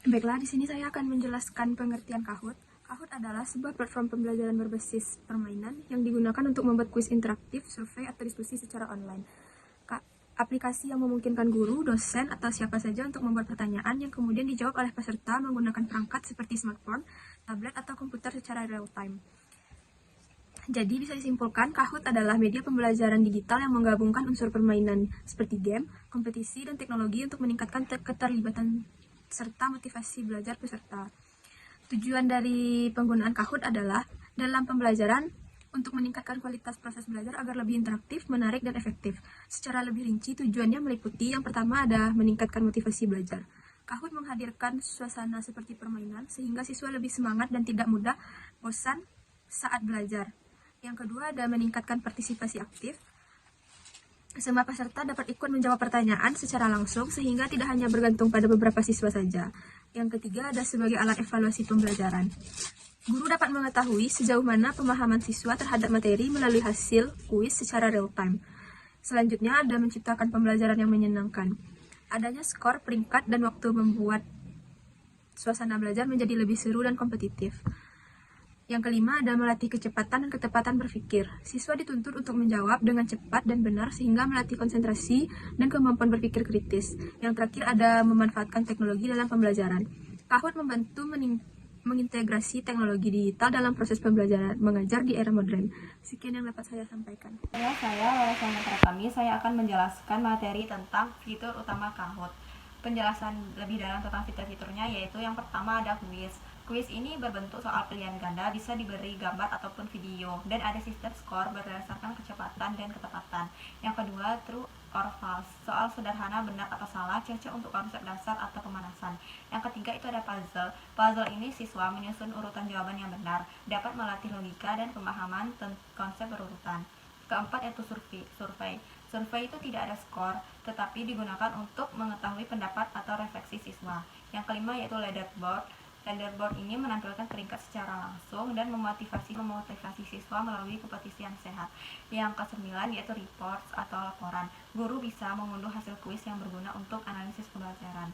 Baiklah, di sini saya akan menjelaskan pengertian Kahoot. Kahoot adalah sebuah platform pembelajaran berbasis permainan yang digunakan untuk membuat kuis interaktif, survei, atau diskusi secara online. Aplikasi yang memungkinkan guru, dosen, atau siapa saja untuk membuat pertanyaan yang kemudian dijawab oleh peserta menggunakan perangkat seperti smartphone, tablet, atau komputer secara real-time. Jadi bisa disimpulkan, Kahoot adalah media pembelajaran digital yang menggabungkan unsur permainan seperti game, kompetisi, dan teknologi untuk meningkatkan keterlibatan serta motivasi belajar peserta. Tujuan dari penggunaan Kahoot adalah dalam pembelajaran untuk meningkatkan kualitas proses belajar agar lebih interaktif, menarik, dan efektif. Secara lebih rinci, tujuannya meliputi yang pertama ada meningkatkan motivasi belajar. Kahoot menghadirkan suasana seperti permainan sehingga siswa lebih semangat dan tidak mudah bosan saat belajar. Yang kedua ada meningkatkan partisipasi aktif. Semua peserta dapat ikut menjawab pertanyaan secara langsung sehingga tidak hanya bergantung pada beberapa siswa saja. Yang ketiga ada sebagai alat evaluasi pembelajaran. Guru dapat mengetahui sejauh mana pemahaman siswa terhadap materi melalui hasil kuis secara real-time. Selanjutnya ada menciptakan pembelajaran yang menyenangkan. Adanya skor, peringkat, dan waktu membuat suasana belajar menjadi lebih seru dan kompetitif. Yang kelima ada melatih kecepatan dan ketepatan berpikir. Siswa dituntut untuk menjawab dengan cepat dan benar sehingga melatih konsentrasi dan kemampuan berpikir kritis. Yang terakhir ada memanfaatkan teknologi dalam pembelajaran. Kahoot membantu mengintegrasi teknologi digital dalam proses pembelajaran mengajar di era modern. Sekian yang dapat saya sampaikan. Saya akan menjelaskan materi tentang fitur utama Kahoot. Penjelasan lebih dalam tentang fitur-fiturnya yaitu yang pertama ada kuis. Kuis ini berbentuk soal pilihan ganda, bisa diberi gambar ataupun video, dan ada sistem skor berdasarkan kecepatan dan ketepatan. Yang kedua, true or false, soal sederhana benar atau salah, cocok untuk konsep dasar atau pemanasan. Yang ketiga itu ada puzzle. Puzzle ini siswa menyusun urutan jawaban yang benar, dapat melatih logika dan pemahaman konsep berurutan. Keempat yaitu survei. Survei itu tidak ada skor, tetapi digunakan untuk mengetahui pendapat atau refleksi siswa. Yang kelima yaitu leaderboard. Leaderboard ini menampilkan peringkat secara langsung dan memotivasi siswa melalui kompetisi yang sehat. Yang kesembilan yaitu reports atau laporan. Guru bisa mengunduh hasil kuis yang berguna untuk analisis pembelajaran.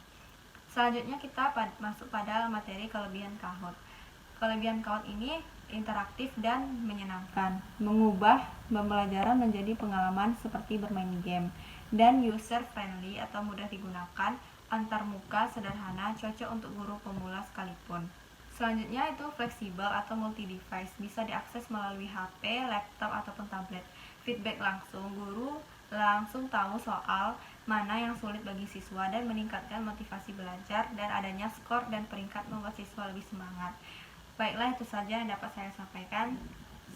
Selanjutnya kita masuk pada materi kelebihan Kahoot. Kelebihan Kahoot ini interaktif dan menyenangkan, mengubah pembelajaran menjadi pengalaman seperti bermain game, dan user friendly atau mudah digunakan, antar muka, sederhana, cocok untuk guru pemula sekalipun. Selanjutnya itu fleksibel atau multi-device, bisa diakses melalui HP, laptop, ataupun tablet. Feedback langsung, guru langsung tahu soal mana yang sulit bagi siswa dan meningkatkan motivasi belajar, dan adanya skor dan peringkat membuat siswa lebih semangat. Baiklah, itu saja yang dapat saya sampaikan.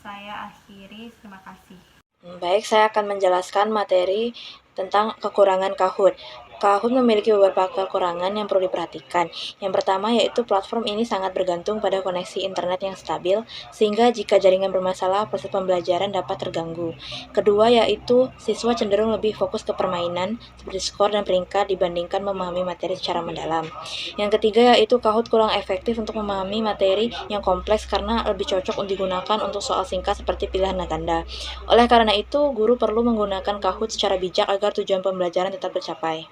Saya akhiri, terima kasih. Baik, saya akan menjelaskan materi tentang kekurangan Kahoot. Kahoot memiliki beberapa kekurangan yang perlu diperhatikan. Yang pertama yaitu platform ini sangat bergantung pada koneksi internet yang stabil, sehingga jika jaringan bermasalah, proses pembelajaran dapat terganggu. Kedua yaitu siswa cenderung lebih fokus ke permainan, seperti skor dan peringkat dibandingkan memahami materi secara mendalam. Yang ketiga yaitu Kahoot kurang efektif untuk memahami materi yang kompleks karena lebih cocok untuk digunakan untuk soal singkat seperti pilihan ganda. Oleh karena itu, guru perlu menggunakan Kahoot secara bijak agar tujuan pembelajaran tetap tercapai.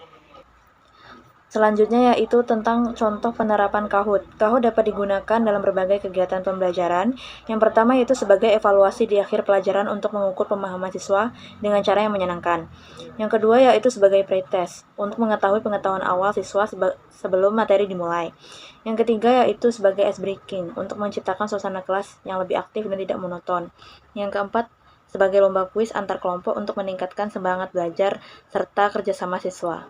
Selanjutnya yaitu tentang contoh penerapan Kahoot. Kahoot dapat digunakan dalam berbagai kegiatan pembelajaran. Yang pertama yaitu sebagai evaluasi di akhir pelajaran untuk mengukur pemahaman siswa dengan cara yang menyenangkan. Yang kedua yaitu sebagai pretest, untuk mengetahui pengetahuan awal siswa sebelum materi dimulai. Yang ketiga yaitu sebagai ice breaking, untuk menciptakan suasana kelas yang lebih aktif dan tidak monoton. Yang keempat, sebagai lomba kuis antar kelompok untuk meningkatkan semangat belajar serta kerjasama siswa.